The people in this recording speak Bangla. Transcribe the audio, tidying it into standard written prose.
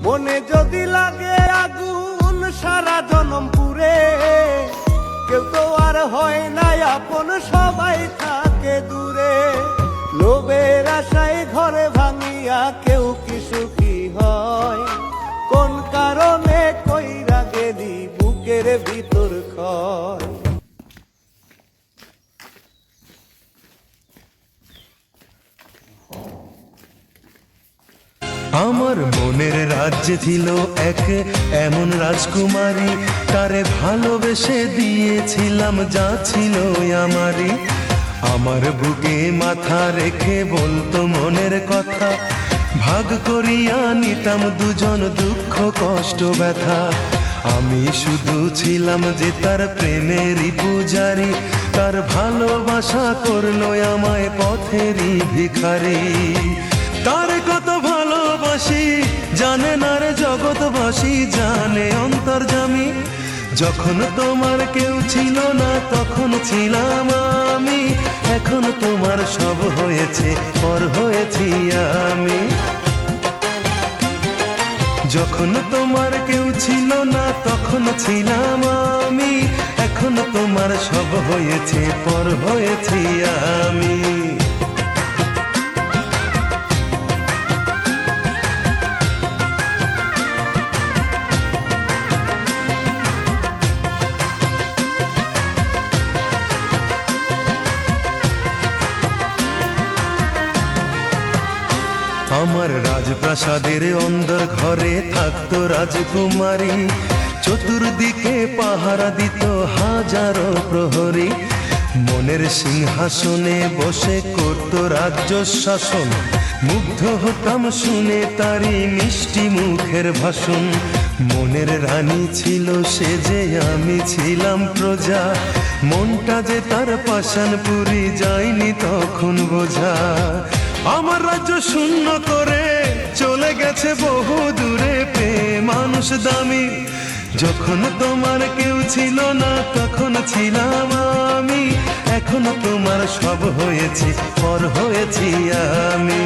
মনে যদি লাগে আগুন সারা জনম পুরে, কেউ তো আর হয় না আপন, সবাই থাকে দূরে। লোভের আশায় ঘরে ভাঙিয়া কেউ কি সুখী হয়? কোন কারণে কইরা গেলি বুকের ভিতর ক্ষয়? আমার মনের রাজ্যে ছিল এক এমন রাজকুমারী, তারে ভালোবেসে দিয়েছিলাম যা ছিল আমারই। আমার বুকে মাথা রেখে বলতো মনের কথা, ভাগ করিয়া নিতাম দুজন দুঃখ কষ্ট ব্যথা। আমি শুধু ছিলাম যে তার প্রেমেরই পূজারি, তার ভালোবাসা করলো আমায় পথেরই ভিখারি। তার কত ভালোবাসি জানে না রে জগৎবাসী, জানে অন্তর্যামী। যখন তোমার কেউ ছিল না তখন ছিলাম আমি, এখন তোমার সব হয়েছে পর হয়েছি আমি। যখন তোমার কেউ ছিল না তখন ছিলাম আমি, এখন তোমার সব হয়েছে পর হয়েছি আমি। আমার রাজপ্রাসাদের অন্দর ঘরে থাকতো রাজকুমারী, চতুর্দিকে পাহারা দিত হাজারো প্রহরী। মনের সিংহাসনে বসে করত রাজ্য শাসন, মুগ্ধ হতাম শুনে তারি মিষ্টি মুখের ভাষণ। মনের রানী ছিল সে যে আমি ছিলাম প্রজা, মনটা যে তার পাষাণপুরি যায়নি তখন বোঝা। আমার রাজ্য শূন্য করে চলে গেছে বহু দূরে, পেয়ে মানুষ দামি। যখন তোমার কেউ ছিল না তখন ছিলাম আমি, এখন তোমার সব হয়েছে পর হয়েছি আমি।